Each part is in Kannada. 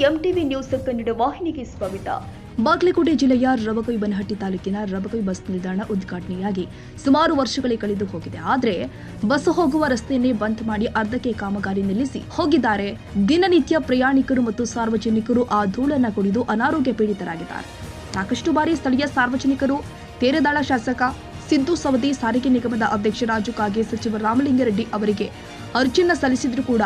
ಎಂಟಿವಿ ನ್ಯೂಸ್ ಕನ್ನಡ ವಾಹಿನಿಗೆ ಸ್ವಾಗತ. ಬಾಗಲಕೋಟೆ ಜಿಲ್ಲೆಯ ರಬಕವಿ-ಬನಹಟ್ಟಿ ತಾಲೂಕಿನ ರಬಕವಿ ಬಸ್ ನಿಲ್ದಾಣ ಉದ್ಘಾಟನೆಯಾಗಿ ಸುಮಾರು ವರ್ಷಗಳೇ ಕಳೆದು ಹೋಗಿದೆ. ಆದರೆ ಬಸ್ ಹೋಗುವ ರಸ್ತೆಯನ್ನೇ ಬಂದ್ ಮಾಡಿ ಅರ್ಧಕ್ಕೆ ಕಾಮಗಾರಿ ನಿಲ್ಲಿಸಿ ಹೋಗಿದ್ದಾರೆ. ದಿನನಿತ್ಯ ಪ್ರಯಾಣಿಕರು ಮತ್ತು ಸಾರ್ವಜನಿಕರು ಆ ಧೂಳನ್ನ ಕುಡಿದು ಅನಾರೋಗ್ಯ ಪೀಡಿತರಾಗಿದ್ದಾರೆ. ಸಾಕಷ್ಟು ಬಾರಿ ಸ್ಥಳೀಯ ಸಾರ್ವಜನಿಕರು, ತೇರದಾಳ ಶಾಸಕ ಸಿದ್ದು ಸವದಿ, ಸಾರಿಗೆ ನಿಗಮದ ಅಧ್ಯಕ್ಷ ರಾಜು ಕಾಗೆ, ಸಚಿವ ರಾಮಲಿಂಗಾರೆಡ್ಡಿ ಅವರಿಗೆ ಅರ್ಜಿಯನ್ನ ಸಲ್ಲಿಸಿದ್ರು ಕೂಡ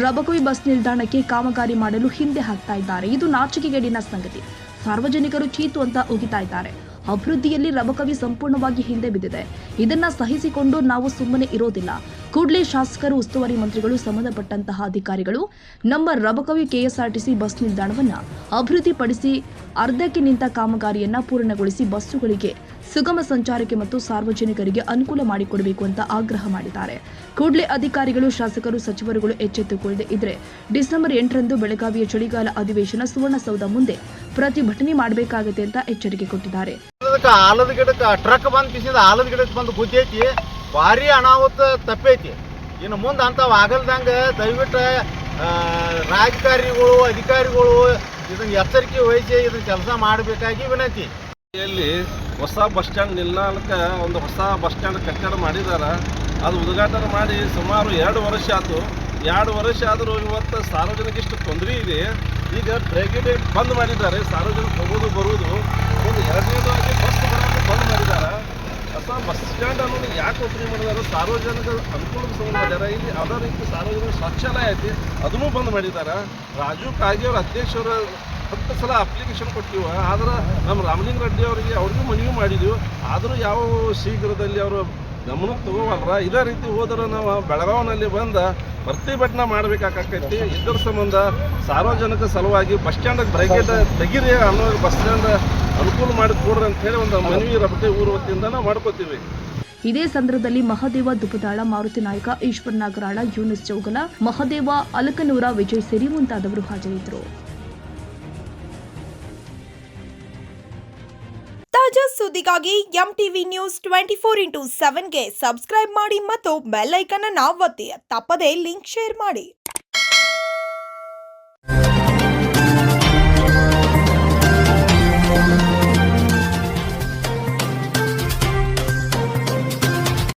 ರಬಕವಿ ಬಸ್ ನಿಲ್ದಾಣಕ್ಕೆ ಕಾಮಗಾರಿ ಮಾಡಲು ಹಿಂದೆ ಹಾಕ್ತಾ ಇದ್ದಾರೆ. ಇದು ನಾಚಿಕೆಗೇಡಿನ ಸಂಗತಿ. ಸಾರ್ವಜನಿಕರು ಚೀತು ಅಂತ ಉಗಿತಾ ಇದ್ದಾರೆ. ಅಭಿವೃದ್ಧಿಯಲ್ಲಿ ರಬಕವಿ ಸಂಪೂರ್ಣವಾಗಿ ಹಿಂದೆ ಬಿದ್ದಿದೆ. ಇದನ್ನ ಸಹಿಸಿಕೊಂಡು ನಾವು ಸುಮ್ಮನೆ ಇರೋದಿಲ್ಲ. ಕೂಡಲೇ ಶಾಸಕರು, ಉಸ್ತುವಾರಿ ಮಂತ್ರಿಗಳು, ಸಂಬಂಧಪಟ್ಟಂತಹ ಅಧಿಕಾರಿಗಳು ನಮ್ಮ ರಬಕವಿ ಕೆಎಸ್ಆರ್ಟಿಸಿ ಬಸ್ ನಿಲ್ದಾಣವನ್ನ ಅಭಿವೃದ್ಧಿಪಡಿಸಿ ಅರ್ಧಕ್ಕೆ ನಿಂತ ಕಾಮಗಾರಿಯನ್ನ ಪೂರ್ಣಗೊಳಿಸಿ ಬಸ್ಸುಗಳಿಗೆ ಸುಗಮ ಸಂಚಾರಕ್ಕೆ ಮತ್ತು ಸಾರ್ವಜನಿಕರಿಗೆ ಅನುಕೂಲ ಮಾಡಿಕೊಡಬೇಕು ಅಂತ ಆಗ್ರಹ ಮಾಡಿದ್ದಾರೆ. ಕೂಡಲೇ ಅಧಿಕಾರಿಗಳು, ಶಾಸಕರು, ಸಚಿವರುಗಳು ಎಚ್ಚೆತ್ತುಕೊಳ್ಳದೆ ಇದ್ರೆ ಡಿಸೆಂಬರ್ 8ರಂದು ಬೆಳಗಾವಿಯ ಚಳಿಗಾಲ ಅಧಿವೇಶನ ಸುವರ್ಣಸೌಧ ಮುಂದೆ ಪ್ರತಿಭಟನೆ ಮಾಡಬೇಕಾಗುತ್ತೆ ಅಂತ ಎಚ್ಚರಿಕೆ ಕೊಟ್ಟಿದ್ದಾರೆ. ಆಲದ ಗಿಡಕ್ಕೆ ಟ್ರಕ್ ಬಂದು ಕಿಸಿದ ಆಲದ ಗಿಡಕ್ಕೆ ಬಂದು ಗುದ್ದೈತಿ, ಭಾರಿ ಅನಾಹುತ ತಪ್ಪೈತಿ. ಇನ್ನು ಮುಂದೆ ಅಂಥವು ಆಗಲ್ದಂಗೆ ದಯವಿಟ್ಟು ರಾಜಕಾರಣಿಗಳು, ಅಧಿಕಾರಿಗಳು ಇದನ್ನು ಎಚ್ಚರಿಕೆ ವಹಿಸಿ ಇದನ್ನು ಕೆಲಸ ಮಾಡಬೇಕಾಗಿ ವಿನಂತಿ. ಇಲ್ಲಿ ಹೊಸ ಬಸ್ ಸ್ಟ್ಯಾಂಡ್ ನಿಲ್ದಾಣಕ್ಕೆ ಒಂದು ಹೊಸ ಬಸ್ ಸ್ಟ್ಯಾಂಡ್ ಕಟ್ಟಡ ಮಾಡಿದ್ದಾರೆ. ಅದು ಉದ್ಘಾಟನೆ ಮಾಡಿ ಸುಮಾರು 2 ವರ್ಷ ಆಯಿತು. 2 ವರ್ಷ ಆದರೂ ಇವತ್ತು ಸಾರ್ವಜನಿಕ ಇಷ್ಟು ತೊಂದರೆ ಇದೆ. ಈಗ ಬ್ರೇಕಿಗೆ ಬಂದ್ ಮಾಡಿದ್ದಾರೆ. ಸಾರ್ವಜನಿಕ ಹೋಗೋದು ಬರುವುದು ಒಂದು 2ನೇದಾಗಿ ಬಸ್ ಬರೋದು ಬಂದ್ ಮಾಡಿದ್ದಾರೆ. ಹೊಸ ಬಸ್ ಸ್ಟ್ಯಾಂಡ್ ಅನ್ನೋದು ಯಾಕೆ ಓಪನಿಂಗ್ ಮಾಡಿದ್ದಾರೆ? ಸಾರ್ವಜನಿಕ ಅನುಕೂಲಕ್ಕೆ ಸಂಬಂಧ ಮಾಡ್ಯಾರ. ಇಲ್ಲಿ ಅದೇ ರೀತಿ ಸಾರ್ವಜನಿಕ ಶೌಚಾಲಯ ಐತಿ, ಅದನ್ನು ಬಂದ್ ಮಾಡಿದ್ದಾರೆ. ರಾಜು ಕಾಗೆ ಅವರ ಅಧ್ಯಕ್ಷರ 10 ಸಲ ಅಪ್ಲಿಕೇಶನ್ ಕೊಟ್ಟಿವ. ಆದ್ರೆ ನಮ್ಮ ರಾಮಲಿಂಗಾರೆಡ್ಡಿ ಅವರಿಗೆ ಅವ್ರಿಗೂ ಮನವಿ ಮಾಡಿದ್ವಿ. ಆದರೂ ಯಾವ ಶೀಘ್ರದಲ್ಲಿ ಅವರು ಗಮನಕ್ಕೆ ತಗೋವಲ್ರ. ಇದೇ ರೀತಿ ಹೋದ್ರೆ ನಾವು ಬೆಳಗಾವಿನಲ್ಲಿ ಬಂದು ಪ್ರತಿಭಟನೆ ಮಾಡಬೇಕಾಕೈತಿ. ಇದರ ಸಂಬಂಧ ಸಾರ್ವಜನಿಕ ಸಲುವಾಗಿ ಬಸ್ ಸ್ಟ್ಯಾಂಡಿಗೆ ಬ್ರೇಕೆಟ್ ತೆಗೀರಿ ಅನ್ನೋ ಬಸ್ ಸ್ಟ್ಯಾಂಡ್ ಅನುಕೂಲ ಮಾಡಿ ಕೊಡ್ರಿ ಅಂತ ಹೇಳಿ ಒಂದು ಮನವಿ ರಬಕವಿ ಊರು ವತಿಯಿಂದ ನಾವು ಮಾಡ್ಕೋತೀವಿ. ಇದೇ ಸಂದರ್ಭದಲ್ಲಿ ಮಹದೇವ ದುಪದಾಳ, ಮಾರುತಿ ನಾಯಕ, ಈಶ್ವರ್ ನಾಗರಾಳ, ಯೂನಿಸ್ ಚೌಗಲ, ಮಹದೇವ ಅಲಕನೂರ, ವಿಜಯ್ ಸೇರಿ ಮುಂತಾದವರು ಹಾಜರಿದ್ದರು. ತಾಜಾ ಸುದ್ದಿಗಾಗಿ ಎಂಟಿವಿ ನ್ಯೂಸ್ 24x7ಗೆ ಸಬ್ಸ್ಕ್ರೈಬ್ ಮಾಡಿ ಮತ್ತು ಬೆಲ್ ಐಕಾನ್ ಅನ್ನು ಒತ್ತಿ. ತಪ್ಪದೇ ಲಿಂಕ್ ಶೇರ್ ಮಾಡಿ.